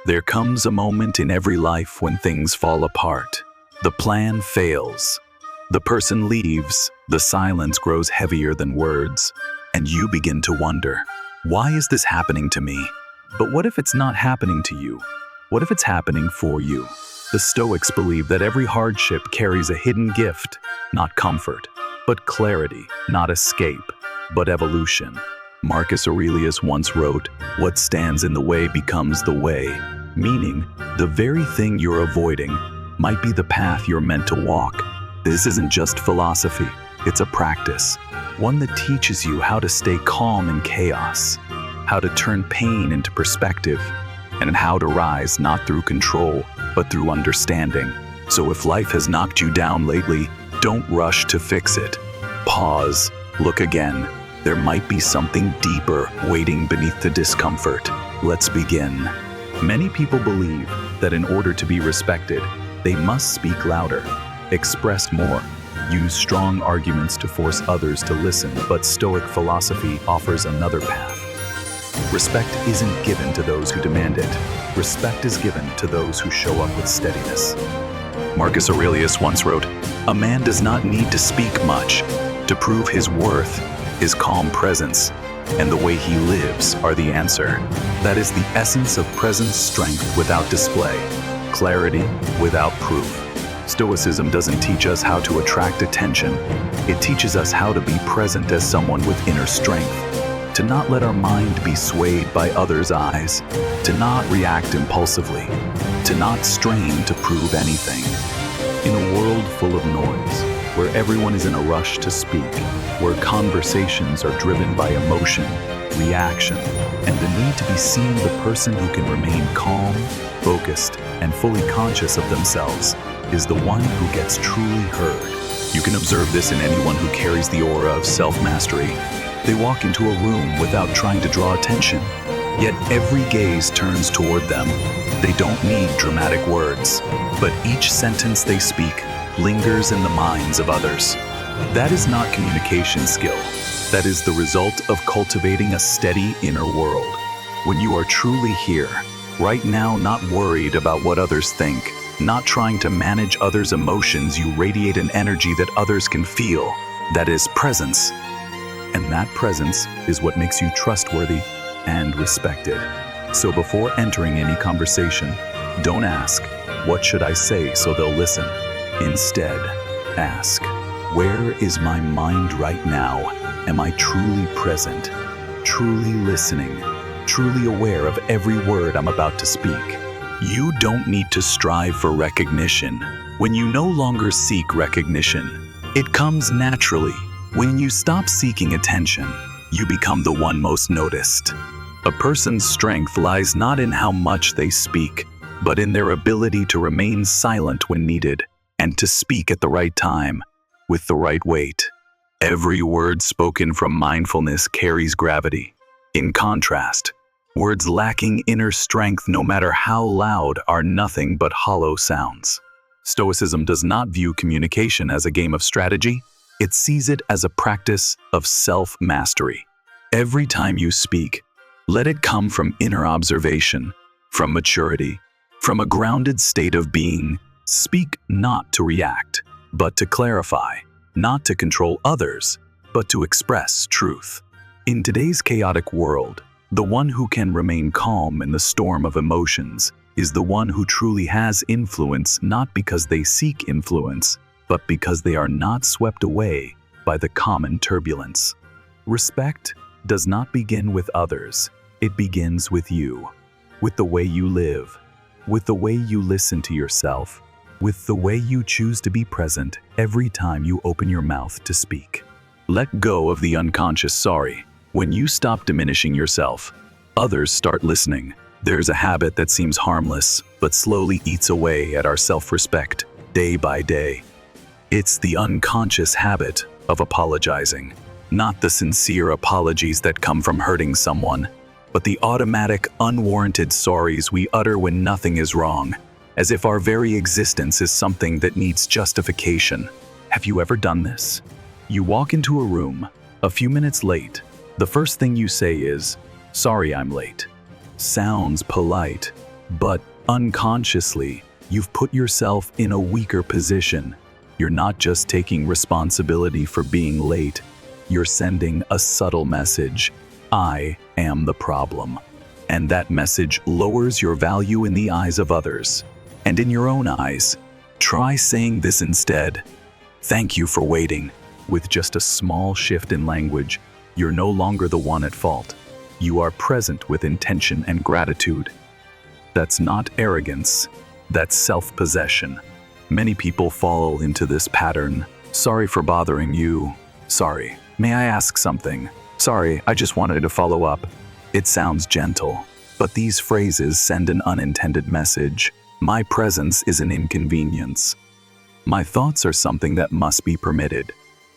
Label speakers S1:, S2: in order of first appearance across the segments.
S1: There comes a moment in every life when things fall apart. The plan fails. The person leaves. The silence grows heavier than words. And you begin to wonder, why is this happening to me? But what if it's not happening to you? What if it's happening for you? The Stoics believe that every hardship carries a hidden gift, not comfort, but clarity, not escape, but evolution. Marcus Aurelius once wrote, "What stands in the way becomes the way," meaning the very thing you're avoiding might be the path you're meant to walk. This isn't just philosophy, it's a practice, one that teaches you how to stay calm in chaos, how to turn pain into perspective, and how to rise not through control, but through understanding. So if life has knocked you down lately, don't rush to fix it. Pause, look again. There might be something deeper waiting beneath the discomfort. Let's begin. Many people believe that in order to be respected, they must speak louder, express more, use strong arguments to force others to listen, but Stoic philosophy offers another path. Respect isn't given to those who demand it. Respect is given to those who show up with steadiness. Marcus Aurelius once wrote, "A man does not need to speak much to prove his worth. His calm presence and the way he lives are the answer." That is the essence of present strength without display, clarity without proof. Stoicism doesn't teach us how to attract attention. It teaches us how to be present as someone with inner strength, to not let our mind be swayed by others' eyes, to not react impulsively, to not strain to prove anything. In a world full of noise, where everyone is in a rush to speak, where conversations are driven by emotion, reaction, and the need to be seen, the person who can remain calm, focused, and fully conscious of themselves is the one who gets truly heard. You can observe this in anyone who carries the aura of self-mastery. They walk into a room without trying to draw attention, yet every gaze turns toward them. They don't need dramatic words, but each sentence they speak lingers in the minds of others. That is not communication skill. That is the result of cultivating a steady inner world. When you are truly here, right now, not worried about what others think, not trying to manage others' emotions, you radiate an energy that others can feel. That is presence. And that presence is what makes you trustworthy and respected. So before entering any conversation, don't ask, "What should I say so they'll listen?" Instead, ask, "Where is my mind right now? Am I truly present, truly listening, truly aware of every word I'm about to speak?" You don't need to strive for recognition. When you no longer seek recognition, it comes naturally. When you stop seeking attention, you become the one most noticed. A person's strength lies not in how much they speak, but in their ability to remain silent when needed, and to speak at the right time, with the right weight. Every word spoken from mindfulness carries gravity. In contrast, words lacking inner strength, no matter how loud, are nothing but hollow sounds. Stoicism does not view communication as a game of strategy. It sees it as a practice of self-mastery. Every time you speak, let it come from inner observation, from maturity, from a grounded state of being. Speak not to react, but to clarify, not to control others, but to express truth. In today's chaotic world, the one who can remain calm in the storm of emotions is the one who truly has influence, not because they seek influence, but because they are not swept away by the common turbulence. Respect does not begin with others. It begins with you, with the way you live, with the way you listen to yourself, with the way you choose to be present every time you open your mouth to speak. Let go of the unconscious sorry. When you stop diminishing yourself, others start listening. There's a habit that seems harmless, but slowly eats away at our self-respect day by day. It's the unconscious habit of apologizing. Not the sincere apologies that come from hurting someone, but the automatic, unwarranted sorries we utter when nothing is wrong, as if our very existence is something that needs justification. Have you ever done this? You walk into a room, a few minutes late. The first thing you say is, "Sorry I'm late." Sounds polite, But unconsciously, you've put yourself in a weaker position. You're not just taking responsibility for being late, you're sending a subtle message: I am the problem. And that message lowers your value in the eyes of others. And in your own eyes, try saying this instead: thank you for waiting. With just a small shift in language, you're no longer the one at fault. You are present with intention and gratitude. That's not arrogance, that's self-possession. Many people fall into this pattern. Sorry for bothering you. Sorry, may I ask something? Sorry, I just wanted to follow up. It sounds gentle, but these phrases send an unintended message. My presence is an inconvenience. My thoughts are something that must be permitted.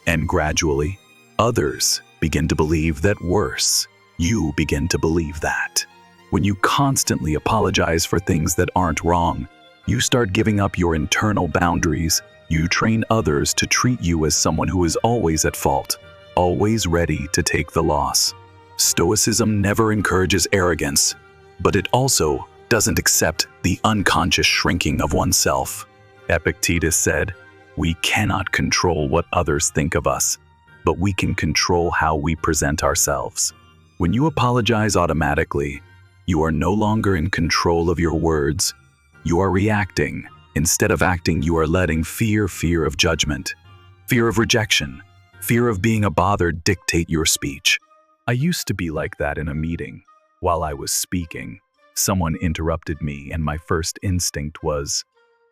S1: And gradually, others begin to believe that. Worse, you begin to believe that. When you constantly apologize for things that aren't wrong, you start giving up your internal boundaries. You train others to treat you as someone who is always at fault, always ready to take the loss. Stoicism never encourages arrogance, but it also doesn't accept the unconscious shrinking of oneself. Epictetus said, "We cannot control what others think of us, but we can control how we present ourselves." When you apologize automatically, you are no longer in control of your words. You are reacting. Instead of acting, you are letting fear of judgment, fear of rejection, fear of being a bother dictate your speech. I used to be like that in a meeting. While I was speaking, someone interrupted me and my first instinct was,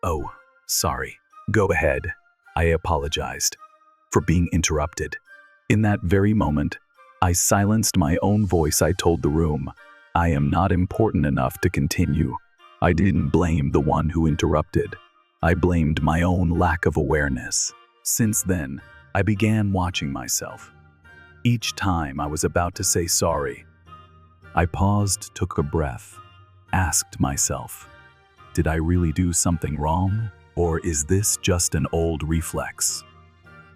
S1: "Oh, sorry. Go ahead." I apologized for being interrupted. In that very moment, I silenced my own voice. I told the room, I am not important enough to continue. I didn't blame the one who interrupted. I blamed my own lack of awareness. Since then, I began watching myself. Each time I was about to say sorry, I paused, took a breath, asked myself, did I really do something wrong? Or is this just an old reflex?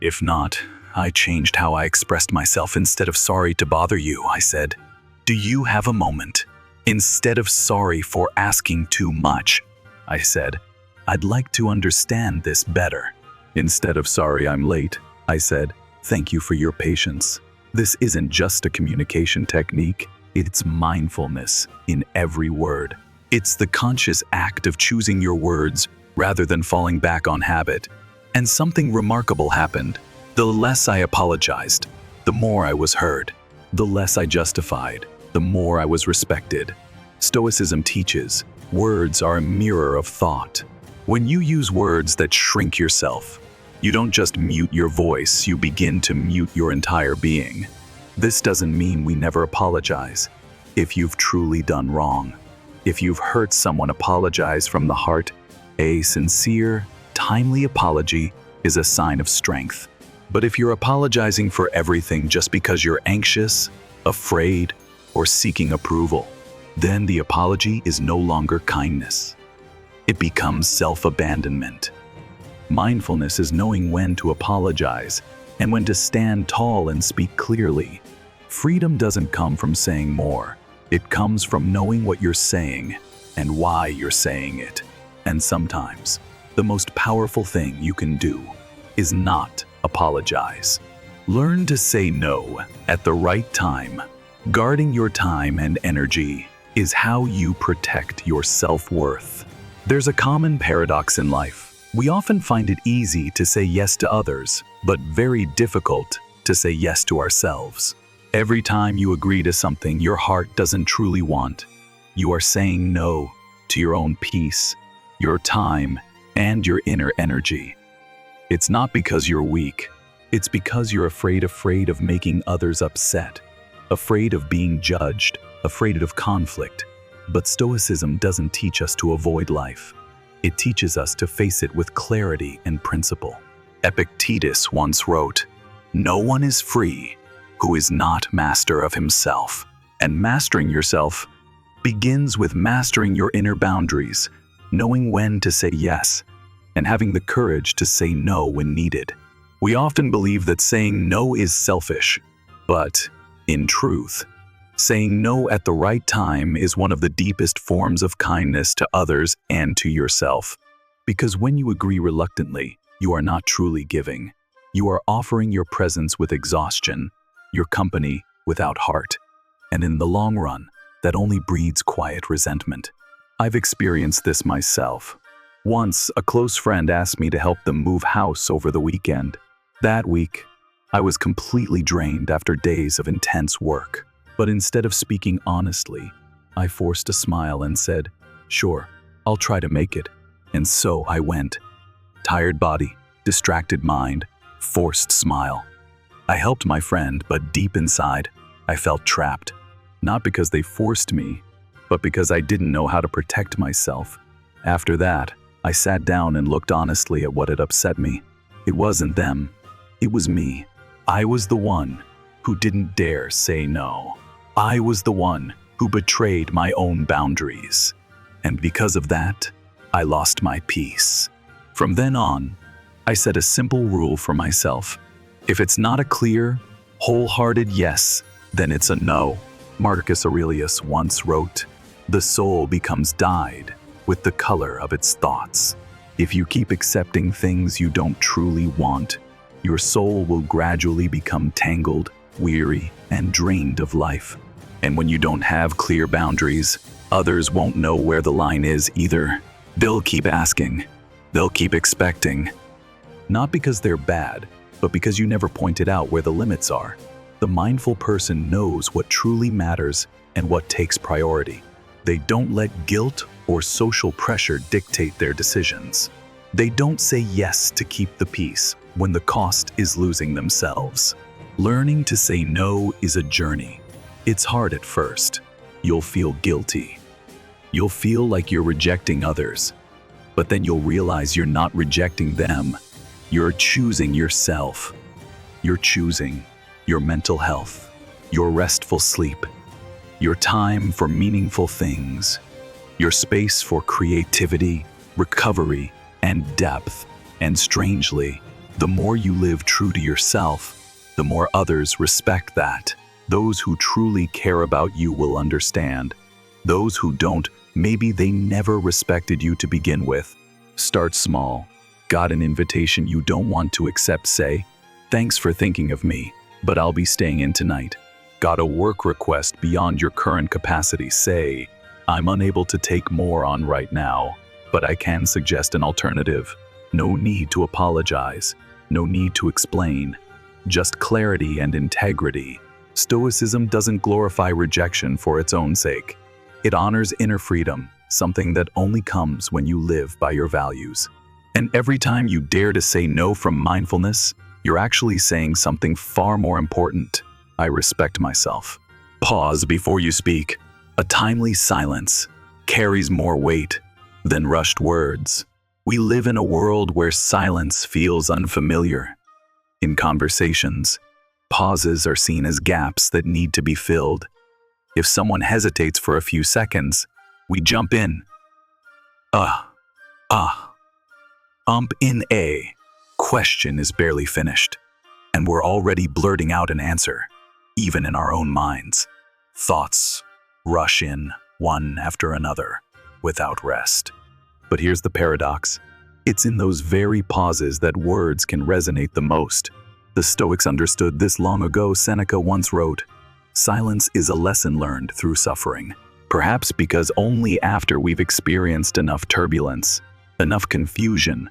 S1: If not, I changed how I expressed myself. Instead of "sorry to bother you," I said, "Do you have a moment?" Instead of "sorry for asking too much," I said, "I'd like to understand this better." Instead of "sorry I'm late," I said, "Thank you for your patience." This isn't just a communication technique, it's mindfulness in every word. It's the conscious act of choosing your words rather than falling back on habit. And something remarkable happened. The less I apologized, the more I was heard. The less I justified, the more I was respected. Stoicism teaches, words are a mirror of thought. When you use words that shrink yourself, you don't just mute your voice, you begin to mute your entire being. This doesn't mean we never apologize. If you've truly done wrong, if you've hurt someone, apologize from the heart. A sincere, timely apology is a sign of strength. But if you're apologizing for everything just because you're anxious, afraid, or seeking approval, then the apology is no longer kindness. It becomes self-abandonment. Mindfulness is knowing when to apologize and when to stand tall and speak clearly. Freedom doesn't come from saying more. It comes from knowing what you're saying and why you're saying it. And sometimes, the most powerful thing you can do is not apologize. Learn to say no at the right time. Guarding your time and energy is how you protect your self-worth. There's a common paradox in life. We often find it easy to say yes to others, but very difficult to say yes to ourselves. Every time you agree to something your heart doesn't truly want, you are saying no to your own peace, your time, and your inner energy. It's not because you're weak. It's because you're afraid of making others upset, afraid of being judged, afraid of conflict. But Stoicism doesn't teach us to avoid life. It teaches us to face it with clarity and principle. Epictetus once wrote, "No one is free who is not master of himself." And mastering yourself begins with mastering your inner boundaries, knowing when to say yes, and having the courage to say no when needed. We often believe that saying no is selfish, but in truth, Saying no at the right time is one of the deepest forms of kindness to others and to yourself. Because when you agree reluctantly, you are not truly giving. You are offering your presence with exhaustion, your company without heart. And in the long run, that only breeds quiet resentment. I've experienced this myself. Once, a close friend asked me to help them move house over the weekend. That week, I was completely drained after days of intense work. But instead of speaking honestly, I forced a smile and said, "Sure, I'll try to make it." And so I went. Tired body, distracted mind, forced smile. I helped my friend, but deep inside, I felt trapped. Not because they forced me, but because I didn't know how to protect myself. After that, I sat down and looked honestly at what had upset me. It wasn't them. It was me. I was the one who didn't dare say no. I was the one who betrayed my own boundaries. And because of that, I lost my peace. From then on, I set a simple rule for myself. If it's not a clear, wholehearted yes, then it's a no. Marcus Aurelius once wrote, "The soul becomes dyed with the color of its thoughts." If you keep accepting things you don't truly want, your soul will gradually become tangled, weary, and drained of life. And when you don't have clear boundaries, others won't know where the line is either. They'll keep asking. They'll keep expecting. Not because they're bad, but because you never pointed out where the limits are. The mindful person knows what truly matters and what takes priority. They don't let guilt or social pressure dictate their decisions. They don't say yes to keep the peace when the cost is losing themselves. Learning to say no is a journey. It's hard at first. You'll feel guilty. You'll feel like you're rejecting others. But then you'll realize you're not rejecting them. You're choosing yourself. You're choosing your mental health, your restful sleep, your time for meaningful things, your space for creativity, recovery, and depth. And strangely, the more you live true to yourself, the more others respect that. Those who truly care about you will understand. Those who don't, maybe they never respected you to begin with. Start small. Got an invitation you don't want to accept? Say, "Thanks for thinking of me, but I'll be staying in tonight." Got a work request beyond your current capacity? Say, "I'm unable to take more on right now, but I can suggest an alternative." No need to apologize. No need to explain. Just clarity and integrity. Stoicism doesn't glorify rejection for its own sake. It honors inner freedom, something that only comes when you live by your values. And every time you dare to say no from mindfulness, you're actually saying something far more important. I respect myself. Pause before you speak. A timely silence carries more weight than rushed words. We live in a world where silence feels unfamiliar. In conversations, pauses are seen as gaps that need to be filled. If someone hesitates for a few seconds, we jump in. In a question is barely finished, and we're already blurting out an answer, even in our own minds. Thoughts rush in, one after another, without rest. But here's the paradox. It's in those very pauses that words can resonate the most. The Stoics understood this long ago. Seneca once wrote, "Silence is a lesson learned through suffering." Perhaps because only after we've experienced enough turbulence, enough confusion,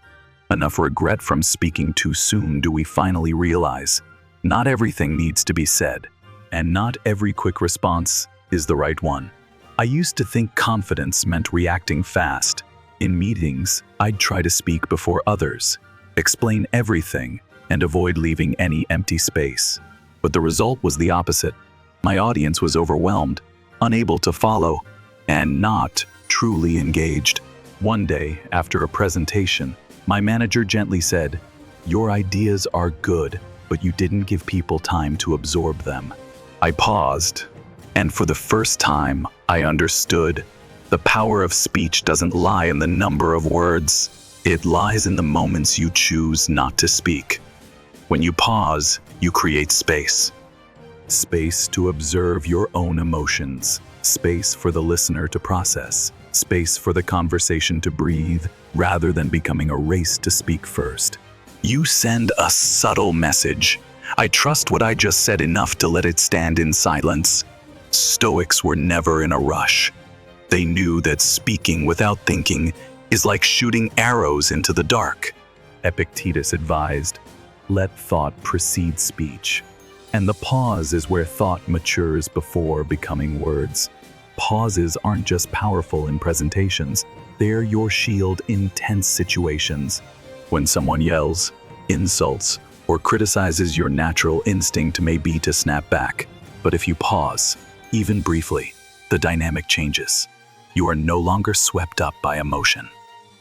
S1: enough regret from speaking too soon do we finally realize not everything needs to be said, and not every quick response is the right one. I used to think confidence meant reacting fast. In meetings, I'd try to speak before others, explain everything, and avoid leaving any empty space. But the result was the opposite. My audience was overwhelmed, unable to follow, and not truly engaged. One day, after a presentation, my manager gently said, "Your ideas are good, but you didn't give people time to absorb them." I paused, and for the first time, I understood. The power of speech doesn't lie in the number of words. It lies in the moments you choose not to speak. When you pause, you create space. Space to observe your own emotions. Space for the listener to process. Space for the conversation to breathe, rather than becoming a race to speak first. You send a subtle message. I trust what I just said enough to let it stand in silence. Stoics were never in a rush. They knew that speaking without thinking is like shooting arrows into the dark. Epictetus advised, "Let thought precede speech." And the pause is where thought matures before becoming words. Pauses aren't just powerful in presentations, they're your shield in tense situations. When someone yells, insults, or criticizes, your natural instinct may be to snap back. But if you pause, even briefly, the dynamic changes. You are no longer swept up by emotion.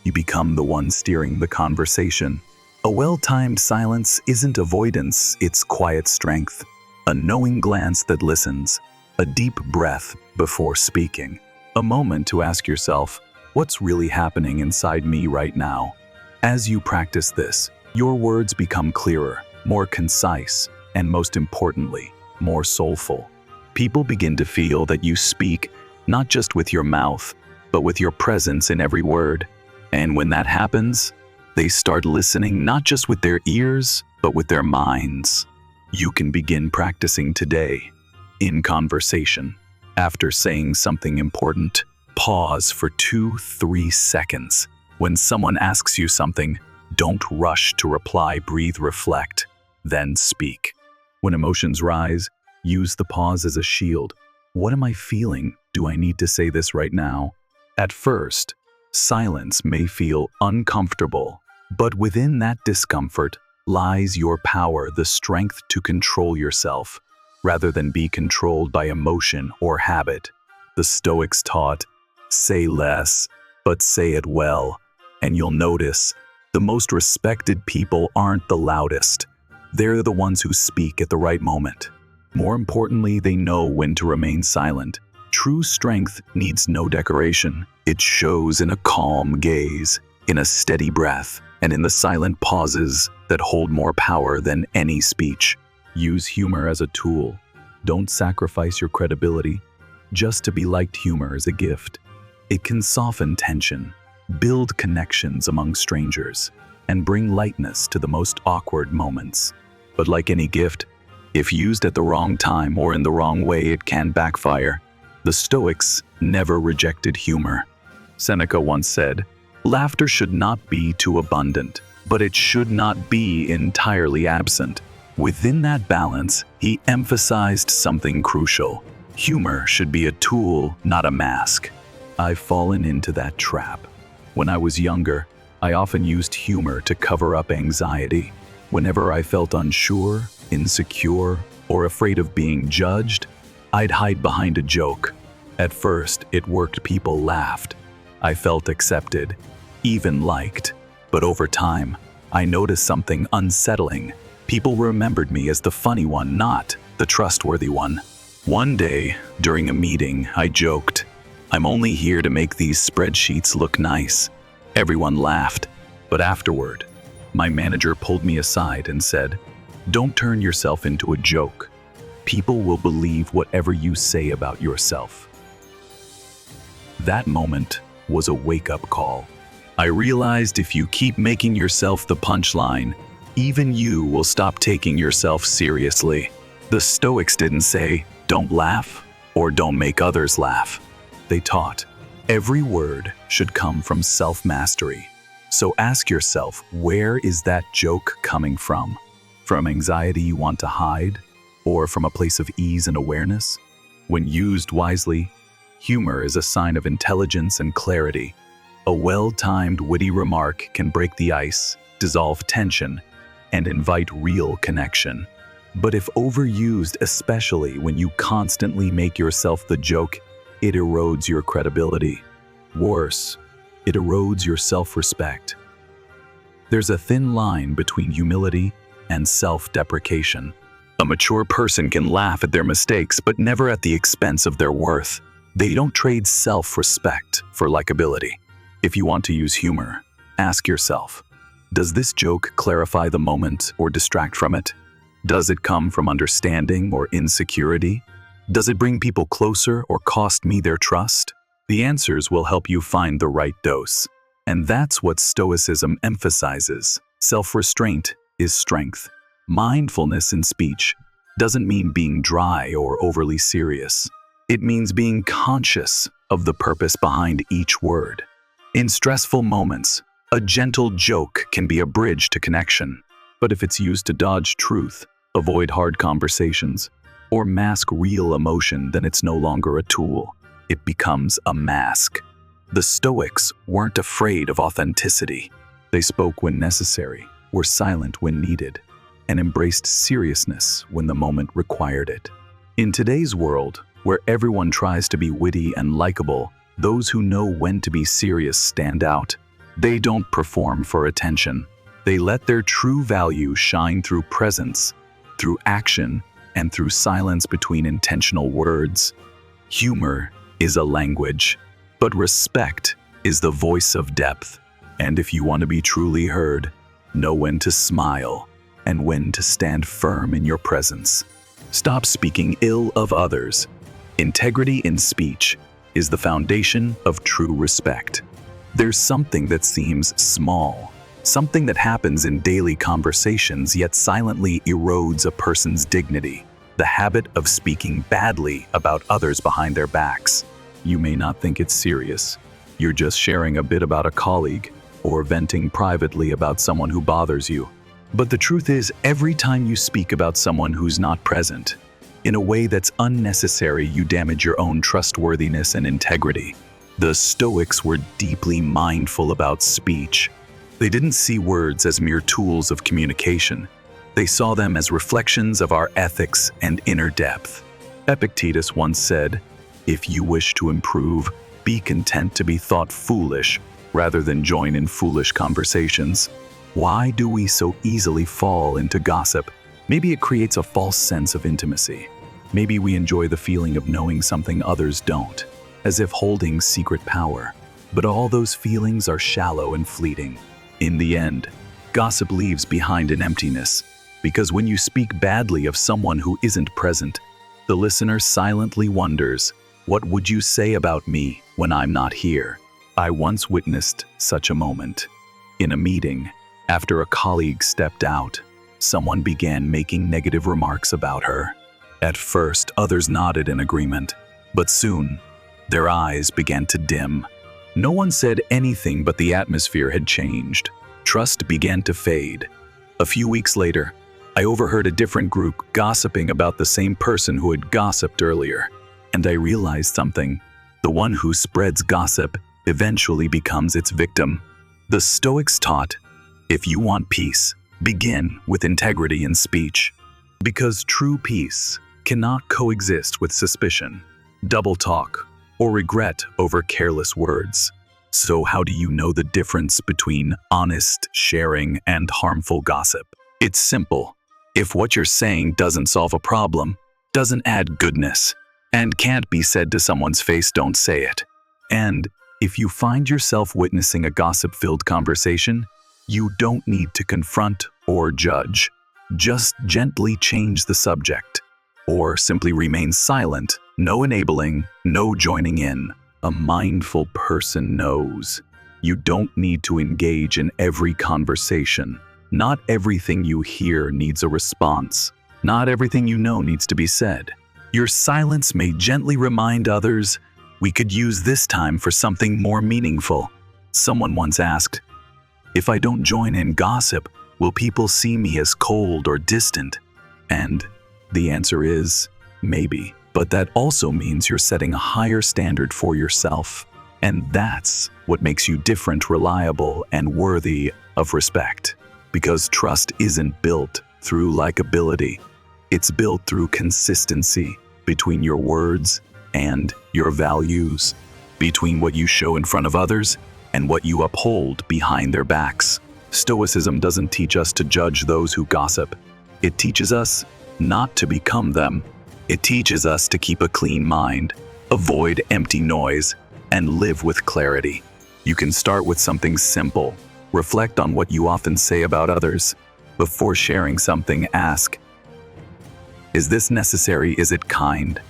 S1: You become the one steering the conversation. A well-timed silence isn't avoidance, it's quiet strength. A knowing glance that listens. A deep breath before speaking. A moment to ask yourself, what's really happening inside me right now? As you practice this, your words become clearer, more concise, and most importantly, more soulful. People begin to feel that you speak not just with your mouth, but with your presence in every word. And when that happens, they start listening not just with their ears, but with their minds. You can begin practicing today. In conversation, after saying something important, pause for 2-3 seconds. When someone asks you something, don't rush to reply, breathe, reflect, then speak. When emotions rise, use the pause as a shield. What am I feeling? Do I need to say this right now? At first, silence may feel uncomfortable, but within that discomfort lies your power, the strength to control yourself, rather than be controlled by emotion or habit. The Stoics taught, say less, but say it well, and you'll notice the most respected people aren't the loudest. They're the ones who speak at the right moment. More importantly, they know when to remain silent. True strength needs no decoration. It shows in a calm gaze, in a steady breath, and in the silent pauses that hold more power than any speech. Use humor as a tool. Don't sacrifice your credibility. Just to be liked, humor is a gift. It can soften tension, build connections among strangers, and bring lightness to the most awkward moments. But like any gift, if used at the wrong time or in the wrong way, it can backfire. The Stoics never rejected humor. Seneca once said, "Laughter should not be too abundant, but it should not be entirely absent." Within that balance, he emphasized something crucial. Humor should be a tool, not a mask. I've fallen into that trap. When I was younger, I often used humor to cover up anxiety. Whenever I felt unsure, insecure, or afraid of being judged, I'd hide behind a joke. At first, it worked. People laughed. I felt accepted, even liked. But over time, I noticed something unsettling. People remembered me as the funny one, not the trustworthy one. One day, during a meeting, I joked, "I'm only here to make these spreadsheets look nice." Everyone laughed, but afterward, my manager pulled me aside and said, "Don't turn yourself into a joke. People will believe whatever you say about yourself." That moment was a wake-up call. I realized if you keep making yourself the punchline, even you will stop taking yourself seriously. The Stoics didn't say, "Don't laugh," or "Don't make others laugh." They taught, every word should come from self-mastery. So ask yourself, where is that joke coming from? From anxiety you want to hide, or from a place of ease and awareness? When used wisely, humor is a sign of intelligence and clarity. A well-timed, witty remark can break the ice, dissolve tension, and invite real connection. But if overused, especially when you constantly make yourself the joke, it erodes your credibility. Worse, it erodes your self-respect. There's a thin line between humility and self-deprecation. A mature person can laugh at their mistakes, but never at the expense of their worth. They don't trade self-respect for likability. If you want to use humor, ask yourself, does this joke clarify the moment or distract from it? Does it come from understanding or insecurity? Does it bring people closer or cost me their trust? The answers will help you find the right dose. And that's what Stoicism emphasizes. Self-restraint is strength. Mindfulness in speech doesn't mean being dry or overly serious. It means being conscious of the purpose behind each word. In stressful moments, a gentle joke can be a bridge to connection. But if it's used to dodge truth, avoid hard conversations, or mask real emotion, then it's no longer a tool. It becomes a mask. The Stoics weren't afraid of authenticity. They spoke when necessary, were silent when needed, and embraced seriousness when the moment required it. In today's world, where everyone tries to be witty and likable, those who know when to be serious stand out. They don't perform for attention. They let their true value shine through presence, through action, and through silence between intentional words. Humor is a language, but respect is the voice of depth. And if you want to be truly heard, know when to smile and when to stand firm in your presence. Stop speaking ill of others. Integrity in speech is the foundation of true respect. There's something that seems small, something that happens in daily conversations yet silently erodes a person's dignity. The habit of speaking badly about others behind their backs. You may not think it's serious. You're just sharing a bit about a colleague or venting privately about someone who bothers you. But the truth is, every time you speak about someone who's not present, in a way that's unnecessary, you damage your own trustworthiness and integrity. The Stoics were deeply mindful about speech. They didn't see words as mere tools of communication. They saw them as reflections of our ethics and inner depth. Epictetus once said, "If you wish to improve, be content to be thought foolish rather than join in foolish conversations." Why do we so easily fall into gossip? Maybe it creates a false sense of intimacy. Maybe we enjoy the feeling of knowing something others don't, as if holding secret power. But all those feelings are shallow and fleeting. In the end, gossip leaves behind an emptiness, because when you speak badly of someone who isn't present, the listener silently wonders, "What would you say about me when I'm not here?" I once witnessed such a moment. In a meeting, after a colleague stepped out, someone began making negative remarks about her. At first, others nodded in agreement, but soon, their eyes began to dim. No one said anything, but the atmosphere had changed. Trust began to fade. A few weeks later, I overheard a different group gossiping about the same person who had gossiped earlier. And I realized something. The one who spreads gossip eventually becomes its victim. The Stoics taught, if you want peace, begin with integrity in speech. Because true peace cannot coexist with suspicion, double talk, or regret over careless words. So how do you know the difference between honest sharing and harmful gossip? It's simple. If what you're saying doesn't solve a problem, doesn't add goodness, and can't be said to someone's face, don't say it. And if you find yourself witnessing a gossip-filled conversation, you don't need to confront or judge. Just gently change the subject, or simply remain silent. No enabling, no joining in. A mindful person knows. You don't need to engage in every conversation. Not everything you hear needs a response. Not everything you know needs to be said. Your silence may gently remind others, we could use this time for something more meaningful. Someone once asked, if I don't join in gossip, will people see me as cold or distant? And the answer is, maybe. But that also means you're setting a higher standard for yourself. And that's what makes you different, reliable, and worthy of respect. Because trust isn't built through likability. It's built through consistency between your words and your values, between what you show in front of others and what you uphold behind their backs. Stoicism doesn't teach us to judge those who gossip. It teaches us not to become them. It teaches us to keep a clean mind, avoid empty noise, and live with clarity. You can start with something simple. Reflect on what you often say about others. Before sharing something, ask, Is this necessary? Is it kind?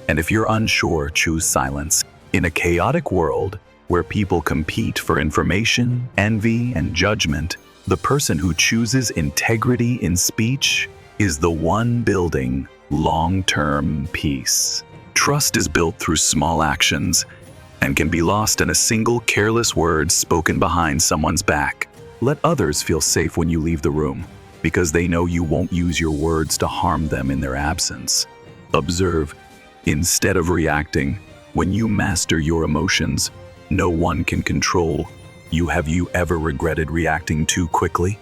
S1: And if you're unsure, choose silence. In a chaotic world where people compete for information, envy, and judgment, the person who chooses integrity in speech is the one building long-term peace. Trust is built through small actions and can be lost in a single careless word spoken behind someone's back. Let others feel safe when you leave the room, because they know you won't use your words to harm them in their absence. Observe, instead of reacting. When you master your emotions, no one can control you. Have you ever regretted reacting too quickly?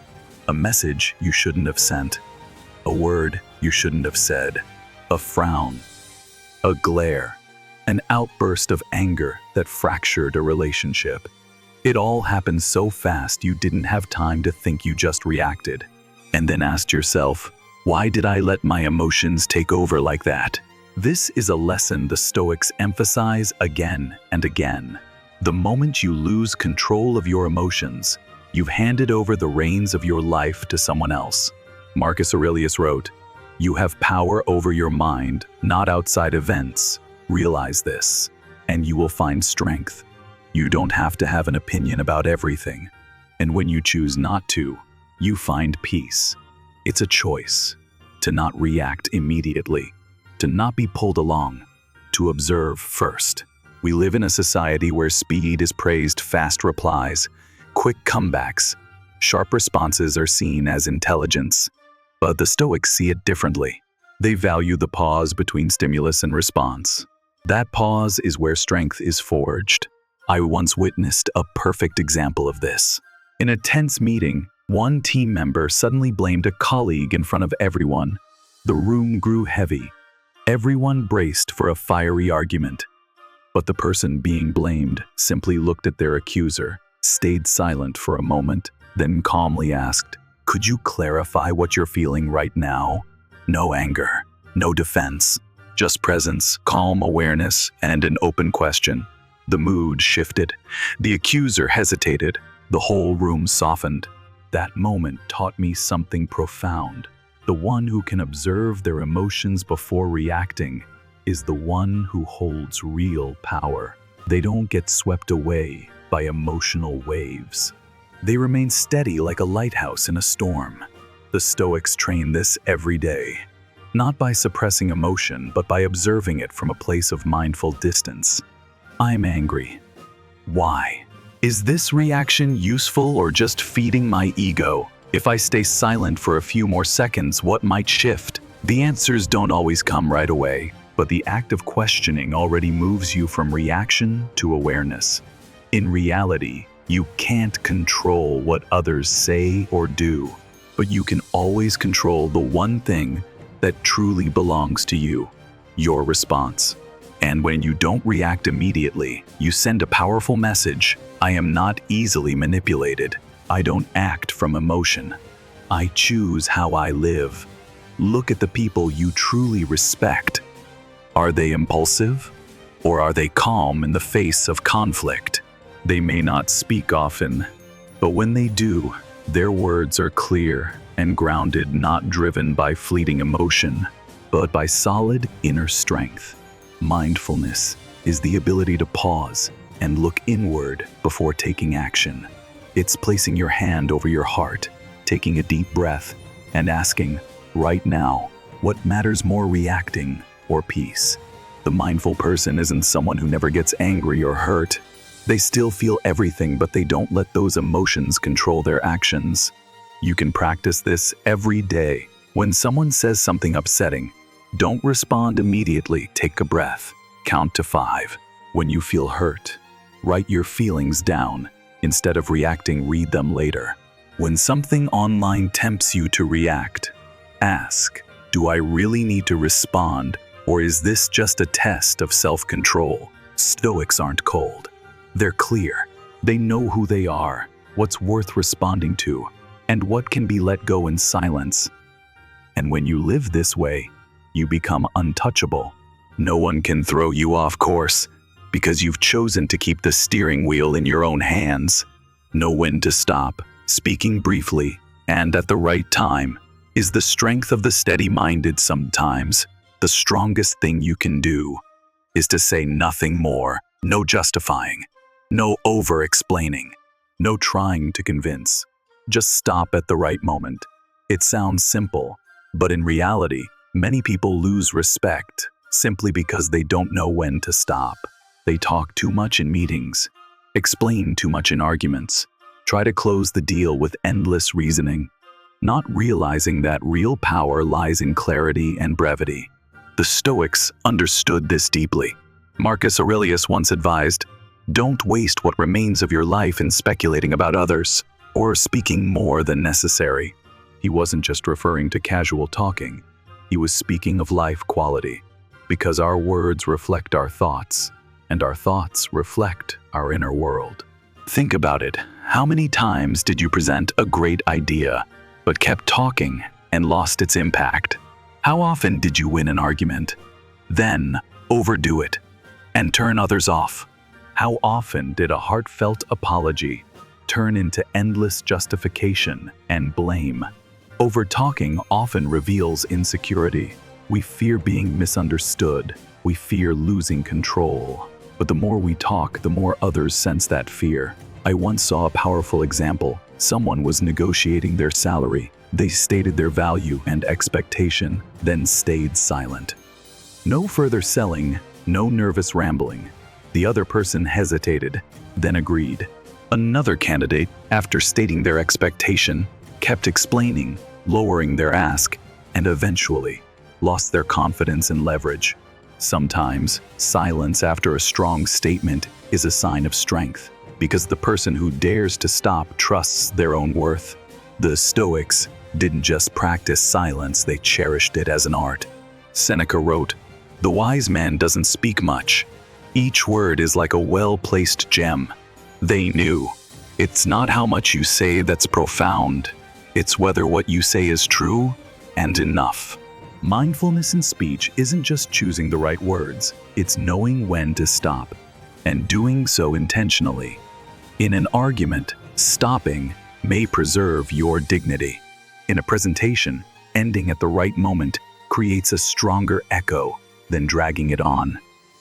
S1: A message you shouldn't have sent, a word you shouldn't have said, a frown, a glare, an outburst of anger that fractured a relationship. It all happened so fast you didn't have time to think, you just reacted. And then asked yourself, why did I let my emotions take over like that? This is a lesson the Stoics emphasize again and again. The moment you lose control of your emotions, you've handed over the reins of your life to someone else. Marcus Aurelius wrote, "You have power over your mind, not outside events. Realize this, and you will find strength. You don't have to have an opinion about everything. And when you choose not to, you find peace." It's a choice to not react immediately, to not be pulled along, to observe first. We live in a society where speed is praised, fast replies, quick comebacks, sharp responses are seen as intelligence. But the Stoics see it differently. They value the pause between stimulus and response. That pause is where strength is forged. I once witnessed a perfect example of this. In a tense meeting, one team member suddenly blamed a colleague in front of everyone. The room grew heavy. Everyone braced for a fiery argument. But the person being blamed simply looked at their accuser, stayed silent for a moment, then calmly asked, "Could you clarify what you're feeling right now?" No anger, no defense, just presence, calm awareness, and an open question. The mood shifted. The accuser hesitated. The whole room softened. That moment taught me something profound. The one who can observe their emotions before reacting is the one who holds real power. They don't get swept away by emotional waves. They remain steady like a lighthouse in a storm. The Stoics train this every day, not by suppressing emotion, but by observing it from a place of mindful distance. I'm angry. Why? Is this reaction useful or just feeding my ego? If I stay silent for a few more seconds, what might shift? The answers don't always come right away, but the act of questioning already moves you from reaction to awareness. In reality, you can't control what others say or do, but you can always control the one thing that truly belongs to you, your response. And when you don't react immediately, you send a powerful message. I am not easily manipulated. I don't act from emotion. I choose how I live. Look at the people you truly respect. Are they impulsive? Or are they calm in the face of conflict? They may not speak often, but when they do, their words are clear and grounded, not driven by fleeting emotion, but by solid inner strength. Mindfulness is the ability to pause and look inward before taking action. It's placing your hand over your heart, taking a deep breath, and asking, right now, what matters more, reacting or peace? The mindful person isn't someone who never gets angry or hurt. They still feel everything, but they don't let those emotions control their actions. You can practice this every day. When someone says something upsetting, don't respond immediately. Take a breath. Count to 5. When you feel hurt, write your feelings down. Instead of reacting, read them later. When something online tempts you to react, ask, do I really need to respond, or is this just a test of self-control? Stoics aren't cold. They're clear. They know who they are, what's worth responding to, and what can be let go in silence. And when you live this way, you become untouchable. No one can throw you off course because you've chosen to keep the steering wheel in your own hands. Know when to stop, speaking briefly and at the right time, Is the strength of the steady-minded sometimes the strongest thing you can do is to say nothing more, no justifying, no over-explaining, no trying to convince. Just stop at the right moment. It sounds simple, but in reality, many people lose respect simply because they don't know when to stop. They talk too much in meetings, explain too much in arguments, try to close the deal with endless reasoning, not realizing that real power lies in clarity and brevity. The Stoics understood this deeply. Marcus Aurelius once advised, "Don't waste what remains of your life in speculating about others or speaking more than necessary." He wasn't just referring to casual talking. He was speaking of life quality, because our words reflect our thoughts, and our thoughts reflect our inner world. Think about it. How many times did you present a great idea, but kept talking and lost its impact? How often did you win an argument, then overdo it, and turn others off? How often did a heartfelt apology turn into endless justification and blame? Over-talking often reveals insecurity. We fear being misunderstood. We fear losing control. But the more we talk, the more others sense that fear. I once saw a powerful example. Someone was negotiating their salary. They stated their value and expectation, then stayed silent. No further selling, no nervous rambling. The other person hesitated, then agreed. Another candidate, after stating their expectation, kept explaining, lowering their ask, and eventually lost their confidence and leverage. Sometimes, silence after a strong statement is a sign of strength, because the person who dares to stop trusts their own worth. The Stoics didn't just practice silence, they cherished it as an art. Seneca wrote, "The wise man doesn't speak much. Each word is like a well-placed gem." They knew, it's not how much you say that's profound, it's whether what you say is true and enough. Mindfulness in speech isn't just choosing the right words, it's knowing when to stop, and doing so intentionally. In an argument, stopping may preserve your dignity. In a presentation, ending at the right moment creates a stronger echo than dragging it on.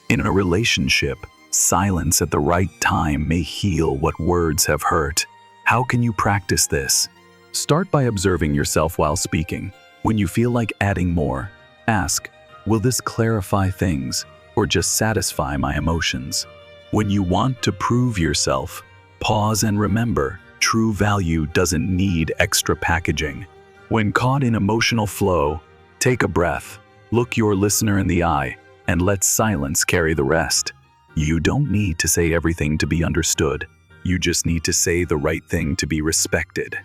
S1: In a relationship, silence at the right time may heal what words have hurt. How can you practice this? Start by observing yourself while speaking. When you feel like adding more, ask, will this clarify things or just satisfy my emotions? When you want to prove yourself, pause and remember, true value doesn't need extra packaging. When caught in emotional flow, take a breath, look your listener in the eye, and let silence carry the rest. You don't need to say everything to be understood. You just need to say the right thing to be respected.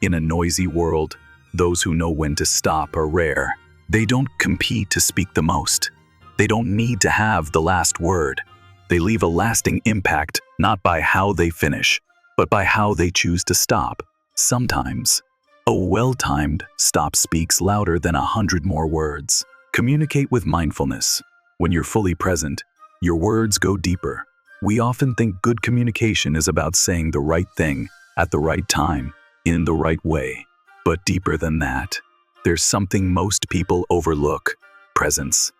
S1: In a noisy world, those who know when to stop are rare. They don't compete to speak the most. They don't need to have the last word. They leave a lasting impact not by how they finish, but by how they choose to stop. Sometimes, a well-timed stop speaks louder than 100 more words. Communicate with mindfulness. When you're fully present, your words go deeper. We often think good communication is about saying the right thing at the right time, in the right way. But deeper than that, there's something most people overlook: presence.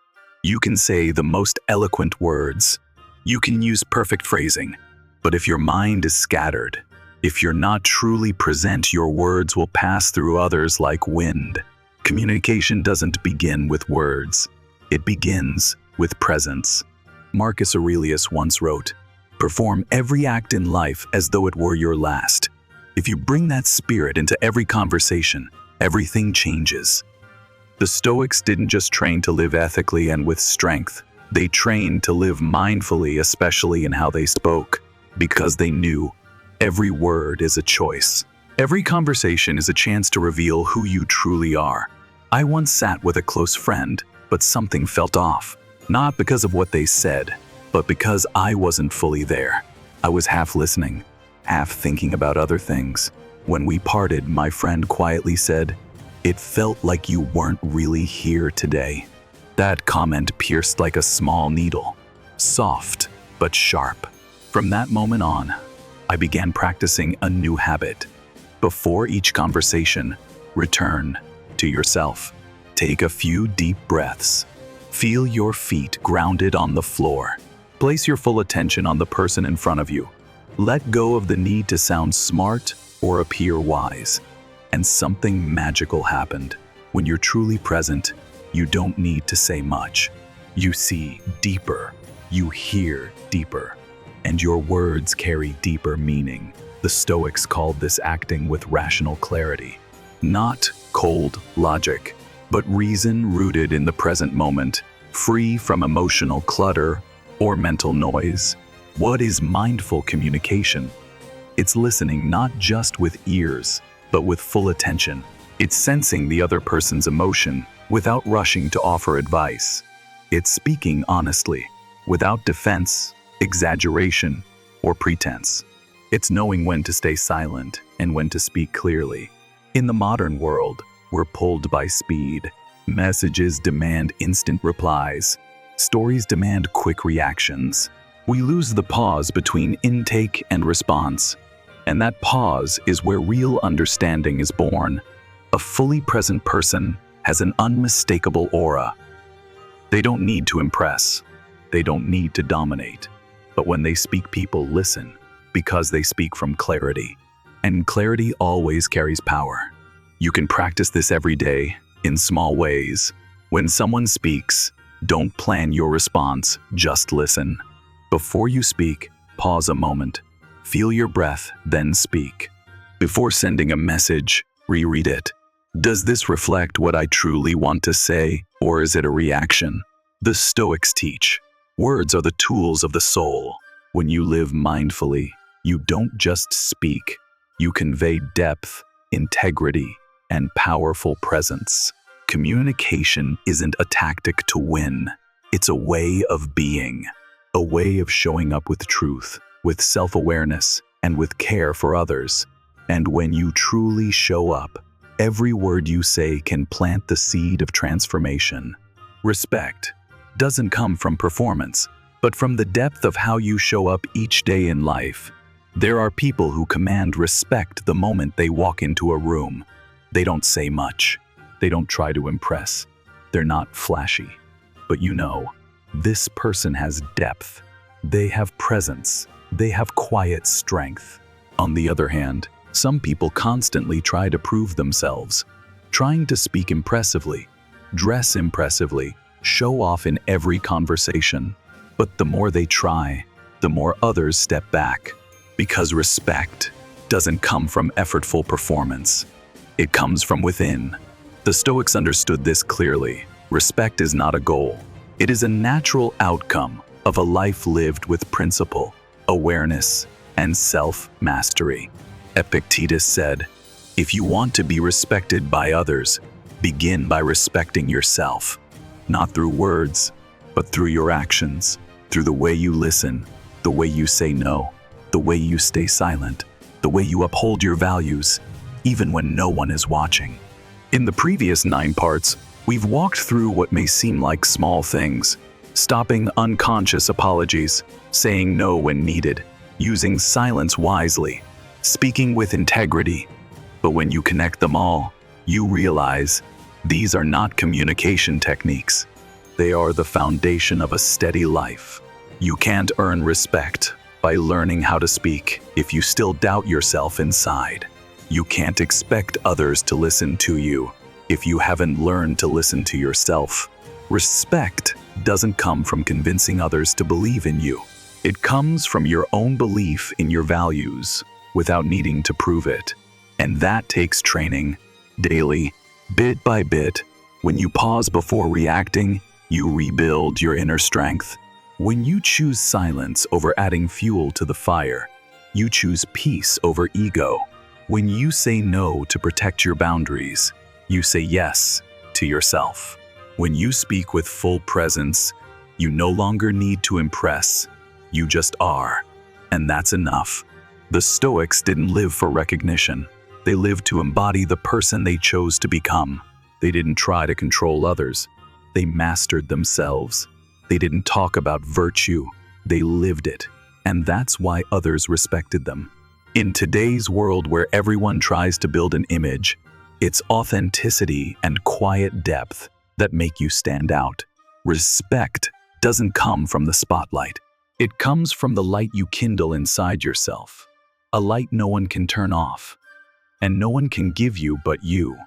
S1: You can say the most eloquent words. You can use perfect phrasing. But if your mind is scattered, if you're not truly present, your words will pass through others like wind. Communication doesn't begin with words. It begins with presence. Marcus Aurelius once wrote, "Perform every act in life as though it were your last." If you bring that spirit into every conversation, everything changes. The Stoics didn't just train to live ethically and with strength. They trained to live mindfully, especially in how they spoke, because they knew every word is a choice. Every conversation is a chance to reveal who you truly are. I once sat with a close friend, but something felt off. Not because of what they said, but because I wasn't fully there. I was half listening, half thinking about other things. When we parted, my friend quietly said, "It felt like you weren't really here today." That comment pierced like a small needle, soft but sharp. From that moment on, I began practicing a new habit. Before each conversation, return. to yourself. Take a few deep breaths. Feel your feet grounded on the floor. Place your full attention on the person in front of you. Let go of the need to sound smart or appear wise. And something magical happened. When you're truly present, you don't need to say much. You see deeper. You hear deeper. And your words carry deeper meaning. The Stoics called this acting with rational clarity. Not cold logic, but reason rooted in the present moment, free from emotional clutter or mental noise. What is mindful communication? It's listening not just with ears, but with full attention. It's sensing the other person's emotion without rushing to offer advice. It's speaking honestly, without defense, exaggeration, or pretense. It's knowing when to stay silent and when to speak clearly. In the modern world, we're pulled by speed. Messages demand instant replies. Stories demand quick reactions. We lose the pause between intake and response. And that pause is where real understanding is born. A fully present person has an unmistakable aura. They don't need to impress. They don't need to dominate. But when they speak, people listen because they speak from clarity. And clarity always carries power. You can practice this every day in small ways. When someone speaks, don't plan your response, just listen. Before you speak, pause a moment. Feel your breath, then speak. Before sending a message, reread it. Does this reflect what I truly want to say, or is it a reaction? The Stoics teach, words are the tools of the soul. When you live mindfully, you don't just speak. You convey depth, integrity, and powerful presence. Communication isn't a tactic to win. It's a way of being. A way of showing up with truth, with self-awareness, and with care for others. And when you truly show up, every word you say can plant the seed of transformation. Respect doesn't come from performance, but from the depth of how you show up each day in life. There are people who command respect the moment they walk into a room. They don't say much. They don't try to impress. They're not flashy. But you know, this person has depth. They have presence. They have quiet strength. On the other hand, some people constantly try to prove themselves, trying to speak impressively, dress impressively, show off in every conversation. But the more they try, the more others step back. Because respect doesn't come from effortful performance. It comes from within. The Stoics understood this clearly. Respect is not a goal. It is a natural outcome of a life lived with principle, awareness, and self-mastery. Epictetus said, "If you want to be respected by others, begin by respecting yourself. Not through words, but through your actions, through the way you listen, the way you say no, the way you stay silent, the way you uphold your values, even when no one is watching." In the previous 9 parts, we've walked through what may seem like small things: stopping unconscious apologies, saying no when needed, using silence wisely, speaking with integrity. But when you connect them all, you realize these are not communication techniques. They are the foundation of a steady life. You can't earn respect by learning how to speak if you still doubt yourself inside. You can't expect others to listen to you if you haven't learned to listen to yourself. Respect doesn't come from convincing others to believe in you. It comes from your own belief in your values without needing to prove it. And that takes training, daily, bit by bit. When you pause before reacting, you rebuild your inner strength. When you choose silence over adding fuel to the fire, you choose peace over ego. When you say no to protect your boundaries, you say yes to yourself. When you speak with full presence, you no longer need to impress. You just are. And that's enough. The Stoics didn't live for recognition. They lived to embody the person they chose to become. They didn't try to control others. They mastered themselves. They didn't talk about virtue. They lived it. And that's why others respected them. In today's world where everyone tries to build an image, It's authenticity and quiet depth that make you stand out. Respect doesn't come from the spotlight. It comes from the light you kindle inside yourself. A light no one can turn off, and no one can give you but you.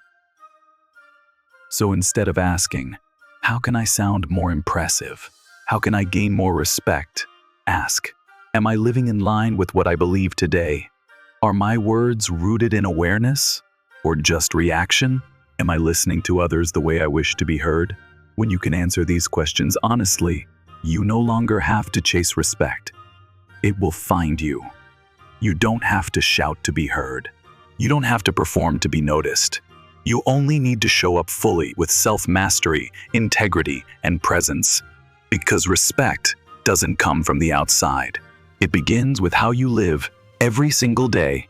S1: So instead of asking, how can I sound more impressive? How can I gain more respect? Ask, am I living in line with what I believe today? Are my words rooted in awareness or just reaction? Am I listening to others the way I wish to be heard? When you can answer these questions honestly, you no longer have to chase respect. It will find you. You don't have to shout to be heard. You don't have to perform to be noticed. You only need to show up fully with self-mastery, integrity, and presence. Because respect doesn't come from the outside. It begins with how you live every single day.